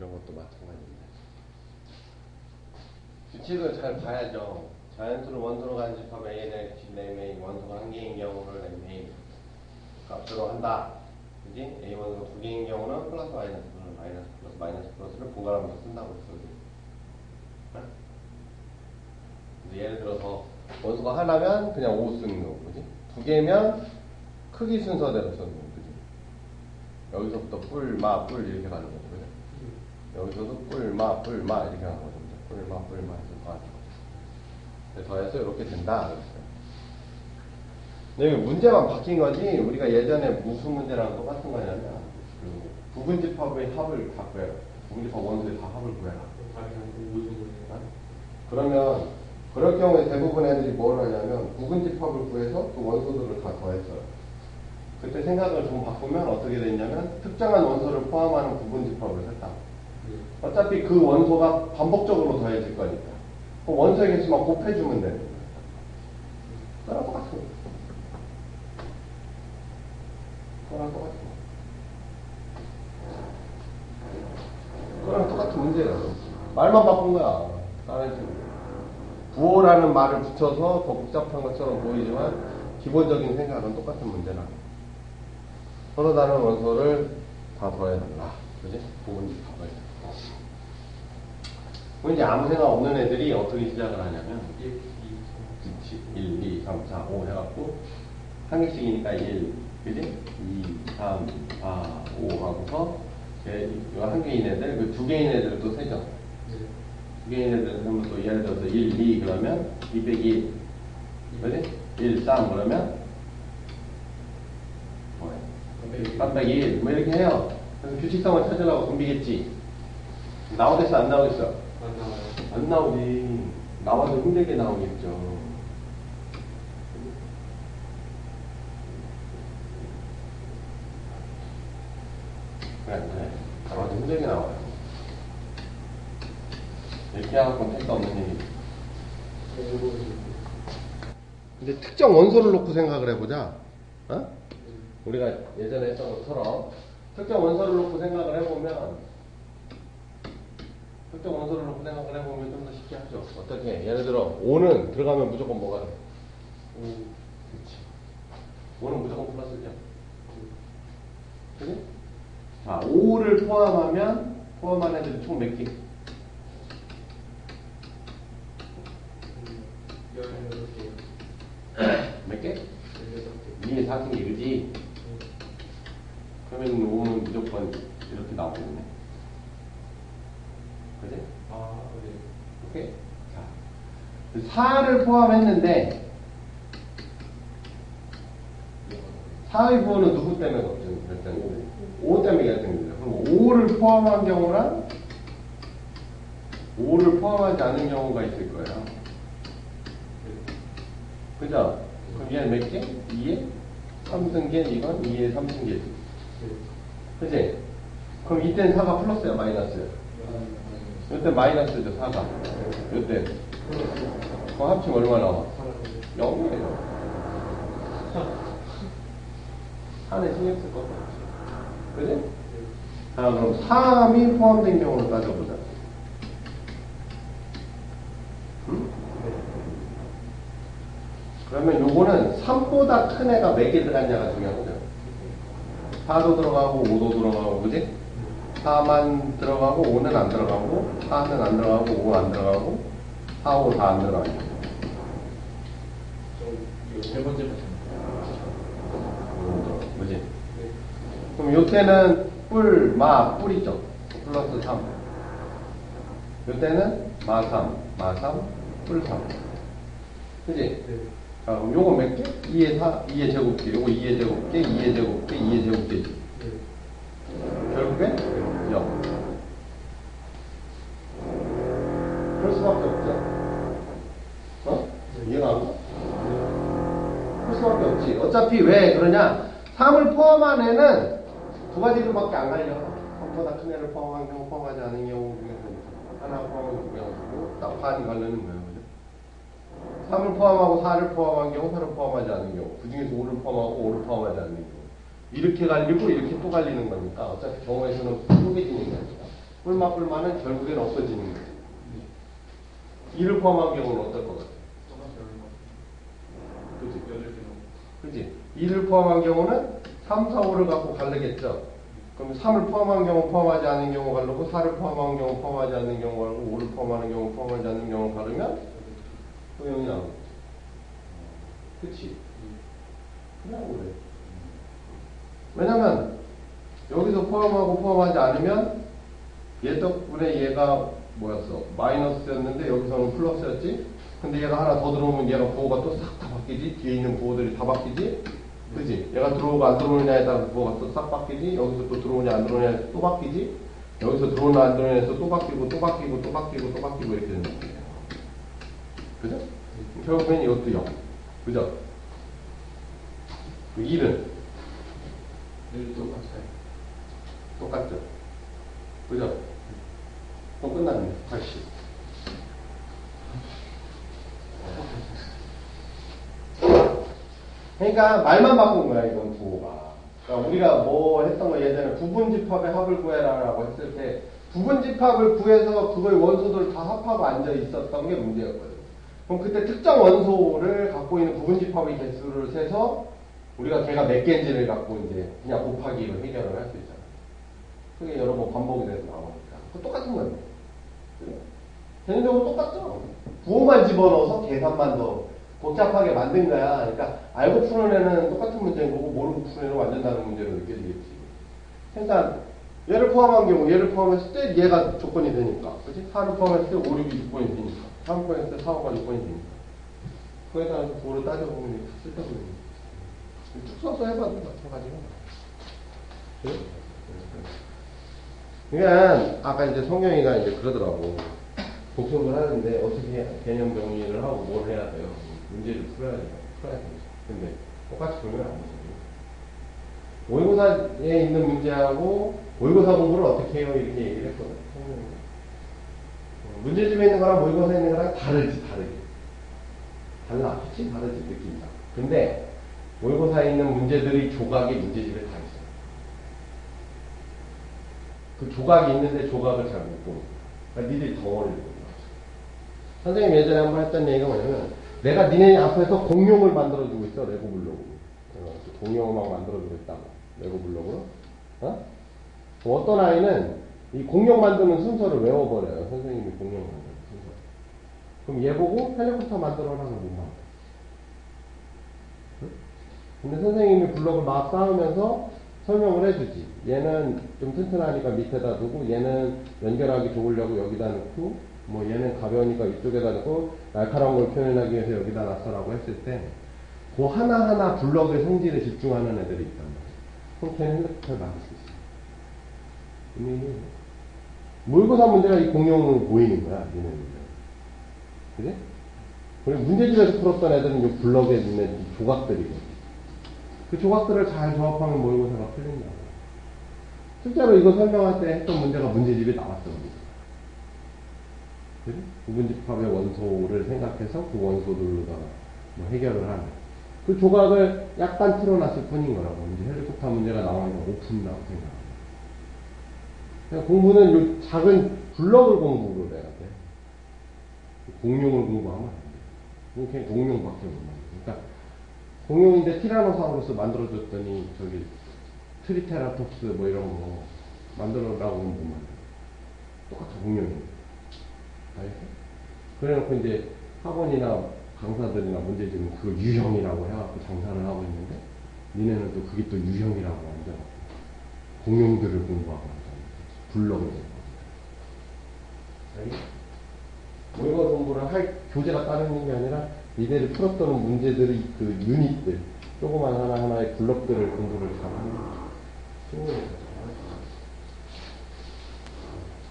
이런 것도 마찬가지입니다. 규칙을 잘 봐야죠. 자연수를 원소로 간접하면 A는 램A 원소가 한 개인 경우를 램A 값으로 한다. 그지? A 원소가 두 개인 경우는 플러스 마이너스 마이너스 플러스를 분갈하면서 쓴다고 했어. 예를 들어서 원소가 하나면 그냥 5 쓰는 거고, 그지? 두 개면 크기 순서대로 쓰는 거고, 그지? 여기서부터 뿔, 마, 뿔 이렇게 가는 거죠, 그지? 여기서도 뿔, 마 이렇게 가는 거죠. 뿔, 마 해서 가는 거죠. 더해서 이렇게 된다. 그랬어요. 근데 여기 문제만 바뀐 거지, 우리가 예전에 무슨 문제랑 똑같은 거냐면, 그 부분집합의 합을 다 구해라. 부분집합 원소의 다 합을 구해라. 그러면, 그럴 경우에 대부분 애들이 뭘 하냐면, 부분집합을 구해서 그 원소들을 다 더했어요. 그때 생각을 좀 바꾸면 어떻게 됐냐면, 특정한 원소를 포함하는 부분집합을 했다. 어차피 그 원소가 반복적으로 더해질 거니까. 그 원소의 개수만 곱해주면 되는 거예요. 그거랑 똑같은 거예요. 그거랑 똑같은 문제예요. 말만 바꾼 거야. 다른 식으로. 부호라는 말을 붙여서 더 복잡한 것처럼 보이지만 기본적인 생각은 똑같은 문제라. 서로 다른 원소를 다 더해달라. 그지? 부분집합을. 그럼 이제 아무 생각 없는 애들이 어떻게 시작을 하냐면 1, 2, 3, 4, 5 해갖고 한 개씩이니까 1, 그지? 2, 3, 4, 5 하고서 한 개인 애들, 그 두 개인 애들도 세죠. 두 개인 애들 하면 또 예를 들어서 1, 2 그러면 2 빼기 1, 그지? 1, 3 그러면 뭐예요? 3 빼기 1 뭐 이렇게 해요. 그래서 규칙성을 찾으려고 덤비겠지. 나오겠어 안 나오겠어? 안 나오지. 나와도 힘들게 나오겠죠. 그래, 나와도 힘들게 나와요. 이렇게 하고는 택도 없는 얘기죠. 근데 특정 원소를 놓고 생각을 해보자. 어? 우리가 예전에 했던 것처럼 특정 원소를 놓고 생각을 해보면 특정 원소를 놓고 생각을 해보면 좀 더 쉽게 하죠. 어떻게? 예를 들어 5는 들어가면 무조건 뭐가 돼? 5. 그렇지. 5는 무조건 플러스죠. 그지? 자, 5를 포함한 애들이 총 몇 개? 16개. 몇 개? 2에 4개, 그지? 그러면 5는 무조건 이렇게 나오겠네. 그지? 네. 오케이? 자, 4를 포함했는데, 4의 부호는 누구 때문에 결정이 5 때문에 결정됩니다. 그럼 5를 포함한 경우랑 5를 포함하지 않은 경우가 있을 거예요. 그죠? 그럼 얘는 몇 개? 2에 3승계, 이건 2에 3승계지. 그지? 그럼 이때는 4가 플러스야, 마이너스야? 이때 마이너스죠, 4가. 이때. 그럼 합치면 얼마 나와? 0이에요. 4는 신경 쓸 거. 그지? 자, 그럼 3이 포함된 경우를 따져보자. 응? 그러면 요거는 3보다 큰 애가 몇 개 들어갔냐가 중요한 거죠. 4도 들어가고 5도 들어가고, 그지? 4만 들어가고 5는 안 들어가고 4는 안 들어가고 5 안 들어가고 4, 5 다 안 들어가요. 세 번째 그지? 네. 그럼 요때는 뿔이죠. 플러스 3. 요때는 마 3, 뿔 3. 그지? 네. 자, 그럼 요거 몇 개? 2의 4, 2의 제곱계. 요거 2의 제곱계, 2의 제곱계, 2의 제곱계지. 네. 결국에 0. 그럴 수밖에 없죠. 어? 이해가 안 가? 그럴 수밖에 없지. 어차피 왜 그러냐? 3을 포함한 애는 두 가지로밖에 안 갈려. 3보다 큰 애를 포함한 경우, 포함하지 않은 경우 중에서 하나 포함하고 두 경우고 나판이 갈리는 거예요. 그죠? 3을 포함하고 4를 포함한 경우, 4를 포함하지 않은 경우, 그 중에서 5를 포함하고 5를 포함하지 않는 경우. 이렇게 갈리고 이렇게 또 갈리는 거니까 어차피 경우에서는 쪼개지는 거니까 뿔마는 결국엔 없어지는 거지. 이를 포함한 경우는 어떨 것 같아? 그지? 그지? 이를 포함한 경우는 3, 4, 5를 갖고 가르겠죠? 그럼 3을 포함한 경우 포함하지 않은 경우 가르고 4를 포함한 경우 포함하지 않는 경우 가르고 5를 포함하는 경우 포함하지 않는 경우 가르면 소형이 나오겠지. 그치? 그냥 그래. 왜냐면 여기서 포함하고 포함하지 않으면 얘 덕분에 얘가 뭐였어? 마이너스였는데 여기서는 플러스였지? 근데 얘가 하나 더 들어오면 얘가 부호가 또 싹 다 바뀌지? 뒤에 있는 부호들이 다 바뀌지? 그지? 얘가 들어오고 안 들어오느냐에 따라서 부호가 또 싹 바뀌지? 여기서 또 들어오냐 안 들어오냐에 또 바뀌지? 여기서 들어오나 안 들어오냐에서 또 바뀌고 또 바뀌고 또 바뀌고 또 바뀌고 이렇게 되는 거예요. 그죠? 결국엔 이것도 0. 그죠? 그 1은? 1도 똑같죠? 그죠? 또 끝났네. 80. 그러니까 말만 바꾼 거야, 이건 부호가. 그러니까 우리가 뭐 했던 거 예전에 부분집합의 합을 구해라라고 했을 때 부분집합을 구해서 그거의 원소들을 다 합하고 앉아 있었던 게 문제였거든. 그럼 그때 특정 원소를 갖고 있는 부분집합의 개수를 세서 우리가 걔가 몇 개인지를 갖고 이제 그냥 곱하기로 해결을 할 수 있잖아. 그게 여러 번 반복이 돼서 나오니까. 그 똑같은 거예요. 개념적으로 똑같죠? 부호만 집어넣어서 계산만 더 복잡하게 만든 거야. 그러니까 알고 푸는 애는 똑같은 문제인 거고 모르고 푸는 애는 완전 다른 문제로 느껴지겠지. 그러니까 얘를 포함한 경우 얘를 포함했을 때 얘가 조건이 되니까. 그치? 4를 포함했을 때 5, 6이 조건이 되니까. 3을 포함했을 때 4, 5가 조건이 되니까. 그에 따라서 부호를 따져보면 다 쓸데없는 쭉 써서 해봐도 마찬가지야. 그래? 그러니까 아까 이제 성경이가 이제 그러더라고. 복습을 하는데 어떻게 개념 정리를 하고 뭘 해야 돼요? 문제를 풀어야 돼요. 근데 똑같이 풀면 안 되죠. 모의고사에 있는 문제하고 모의고사 공부를 어떻게 해요? 이렇게 얘기를 했거든. 문제집에 있는 거랑 모의고사에 있는 거랑 다르지. 달라. 훨씬 다르지, 느낌이. 근데 모의고사에 있는 문제들이 조각이 문제집에 다 있어요. 그 조각이 있는데 조각을 잘 못 보는 거야. 그러니까 니들이 덩어리를 보는 거야. 선생님 예전에 한번 했던 얘기가 뭐냐면 내가 니네 앞에서 공룡을 만들어주고 있어. 레고 블록으로. 공룡을 막 만들어주고 있다고. 레고 블록으로. 어떤 아이는 이 공룡 만드는 순서를 외워버려요. 선생님이 공룡 만드는 순서. 그럼 얘 보고 헬리콥터 만들어라는 못 만들어. 근데 선생님이 블록을 막 쌓으면서 설명을 해주지. 얘는 좀 튼튼하니까 밑에다 두고, 얘는 연결하기 좋으려고 여기다 넣고, 뭐 얘는 가벼우니까 이쪽에다 넣고, 날카로운 걸 표현하기 위해서 여기다 놨어라고 했을 때, 그 하나하나 블록의 성질에 집중하는 애들이 있단 말이야. 그럼 걔는 핸드폰을 만들 수 있어. 모의고사 문제가 이 공룡으로 보이는 거야, 얘네 문제. 그래? 그리고 문제집에서 풀었던 애들은 이 블록에 있는 조각들이거든. 그 조각들을 잘 조합하면 모의고사가 풀린다고. 실제로 이거 설명할 때 했던 문제가 문제집에 나왔던 겁니다. 부분집합의 원소를 생각해서 그 원소들로다가 뭐 해결을 하는. 그 조각을 약간 틀어놨을 뿐인 거라고. 이제 헬리콥터 문제가 나오니까 못 푼다고 생각합니다. 그러니까 공부는 요 작은 블럭을 공부를 해야 돼. 공룡을 공부하면 안 돼. 그냥 공룡밖에 못 만들어. 그러니까 공룡인데 티라노사우루스 만들어줬더니 저기 트리테라톱스 뭐 이런 거 만들어라고 하면 못 만들어. 똑같아 공룡인데. 알겠어? 그래놓고 이제 학원이나 강사들이나 문제집은 그걸 유형이라고 해갖고 장사를 하고 있는데 니네는 또 그게 또 유형이라고 앉아갖고 공룡들을 공부하고 앉아. 블럭을 공부하고. 알겠어? 모의고사 공부를 할 교재가 따르는 게 아니라 니네를 풀었던 문제들의 그 유닛들, 조그만 하나하나의 블럭들을 공부를 잘 하는 거죠.